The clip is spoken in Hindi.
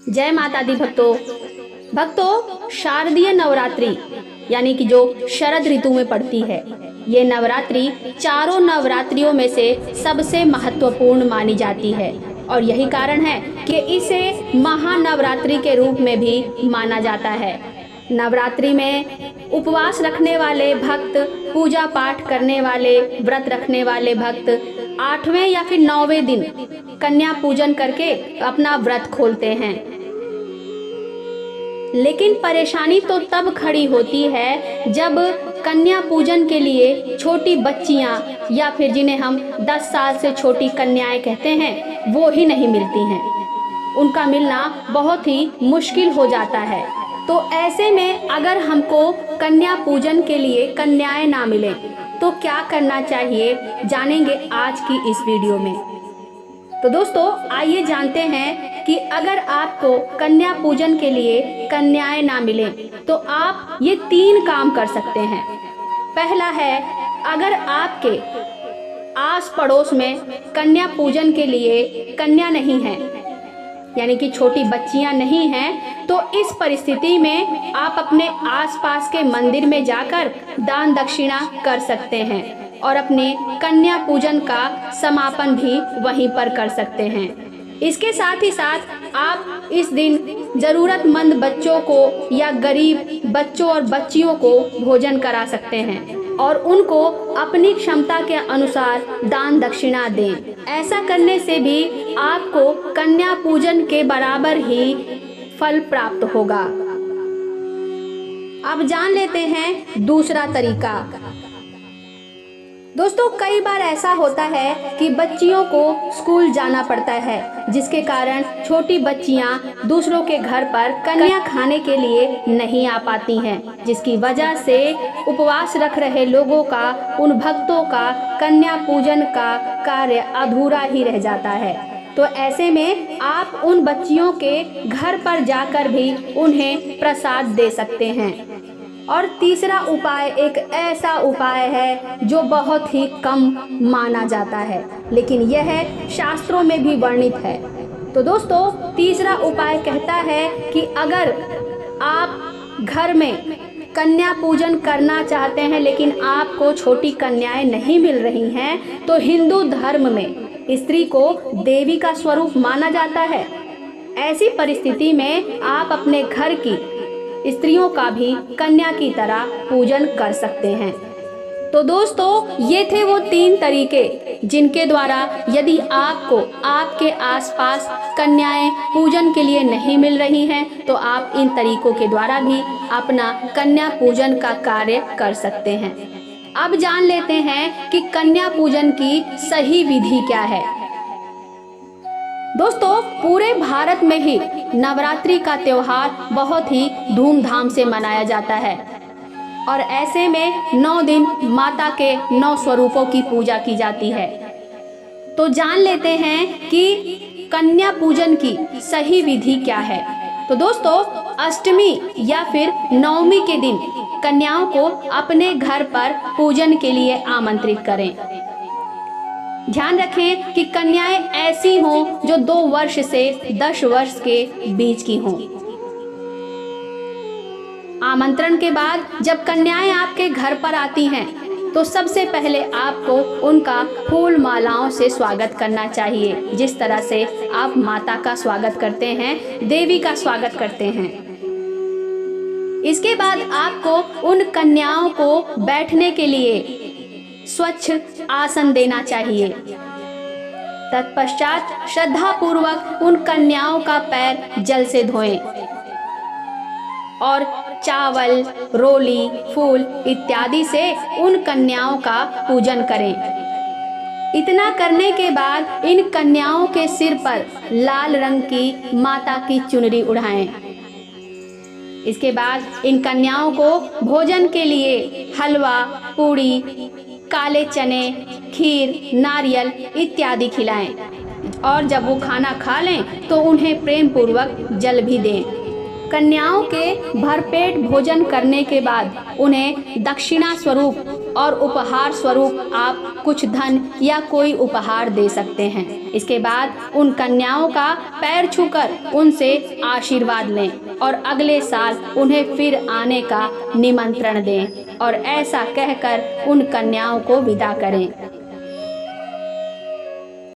जय माता दी भक्तों, शारदीय नवरात्रि यानी कि जो शरद ऋतु में पड़ती है, ये नवरात्रि चारों नवरात्रियों में से सबसे महत्वपूर्ण मानी जाती है और यही कारण है कि इसे महानवरात्रि के रूप में भी माना जाता है। नवरात्रि में उपवास रखने वाले भक्त, पूजा पाठ करने वाले, व्रत रखने वाले भक्त 8वें या फिर 9वें दिन कन्या पूजन करके अपना व्रत खोलते हैं। लेकिन परेशानी तो तब खड़ी होती है जब कन्या पूजन के लिए छोटी बच्चियां या फिर जिन्हें हम 10 साल से छोटी कन्याएं कहते हैं, वो ही नहीं मिलती हैं। उनका मिलना बहुत ही मुश्किल हो जाता है। तो ऐसे में अगर हमको कन्या पूजन के लिए कन्याएं ना मिलें तो क्या करना चाहिए, जानेंगे आज की इस वीडियो में। तो दोस्तों, आइए जानते हैं कि अगर आपको कन्या पूजन के लिए कन्याएं ना मिलें तो आप ये 3 काम कर सकते हैं। पहला है, अगर आपके आस पड़ोस में कन्या पूजन के लिए कन्या नहीं है, यानी कि छोटी बच्चियां नहीं हैं, तो इस परिस्थिति में आप अपने आसपास के मंदिर में जाकर दान दक्षिणा कर सकते हैं और अपने कन्या पूजन का समापन भी वहीं पर कर सकते हैं। इसके साथ ही साथ आप इस दिन ज़रूरतमंद बच्चों को या गरीब बच्चों और बच्चियों को भोजन करा सकते हैं और उनको अपनी क्षमता के अनुसार दान दक्षिणा दें। ऐसा करने से भी आपको कन्या पूजन के बराबर ही फल प्राप्त होगा। अब जान लेते हैं दूसरा तरीका। दोस्तों, कई बार ऐसा होता है कि बच्चियों को स्कूल जाना पड़ता है, जिसके कारण छोटी बच्चियां दूसरों के घर पर कन्या खाने के लिए नहीं आ पाती हैं, जिसकी वजह से उपवास रख रहे लोगों का, उन भक्तों का कन्या पूजन का कार्य अधूरा ही रह जाता है। तो ऐसे में आप उन बच्चियों के घर पर जाकर भी उन्हें प्रसाद दे सकते हैं। और तीसरा उपाय एक ऐसा उपाय है जो बहुत ही कम माना जाता है, लेकिन यह शास्त्रों में भी वर्णित है। तो दोस्तों, तीसरा उपाय कहता है कि अगर आप घर में कन्या पूजन करना चाहते हैं लेकिन आपको छोटी कन्याएं नहीं मिल रही हैं, तो हिंदू धर्म में स्त्री को देवी का स्वरूप माना जाता है। ऐसी परिस्थिति में आप अपने घर की स्त्रियों का भी कन्या की तरह पूजन कर सकते हैं। तो दोस्तों, ये थे वो 3 तरीके जिनके द्वारा यदि आपको आपके आसपास कन्याएं पूजन के लिए नहीं मिल रही हैं, तो आप इन तरीकों के द्वारा भी अपना कन्या पूजन का कार्य कर सकते हैं। अब जान लेते हैं कि कन्या पूजन की सही विधि क्या है। दोस्तों, पूरे भारत में ही नवरात्रि का त्योहार बहुत ही धूमधाम से मनाया जाता है और ऐसे में 9 दिन माता के 9 स्वरूपों की पूजा की जाती है। तो जान लेते हैं कि कन्या पूजन की सही विधि क्या है। तो दोस्तों, अष्टमी या फिर 9वीं के दिन कन्याओं को अपने घर पर पूजन के लिए आमंत्रित करें। ध्यान रखें कि कन्याएं ऐसी हों जो 2 वर्ष से 10 वर्ष के बीच की हों। आमंत्रण के बाद जब कन्याएं आपके घर पर आती हैं, तो सबसे पहले आपको उनका फूल मालाओं से स्वागत करना चाहिए, जिस तरह से आप माता का स्वागत करते हैं, देवी का स्वागत करते हैं। इसके बाद आपको उन कन्याओं को बैठने के लिए स्वच्छ आसन देना चाहिए। तत्पश्चात श्रद्धा पूर्वक उन कन्याओं का पैर जल से धोएं और चावल, रोली, फूल इत्यादि से उन कन्याओं का पूजन करें। इतना करने के बाद इन कन्याओं के सिर पर लाल रंग की माता की चुनरी उड़ाएं। इसके बाद इन कन्याओं को भोजन के लिए हलवा, पूड़ी, काले चने, खीर, नारियल इत्यादि खिलाएं और जब वो खाना खा लें तो उन्हें प्रेम पूर्वक जल भी दें। कन्याओं के भरपेट भोजन करने के बाद उन्हें दक्षिणा स्वरूप और उपहार स्वरूप आप कुछ धन या कोई उपहार दे सकते हैं। इसके बाद उन कन्याओं का पैर छूकर उनसे आशीर्वाद लें और अगले साल उन्हें फिर आने का निमंत्रण दें और ऐसा कहकर उन कन्याओं को विदा करें।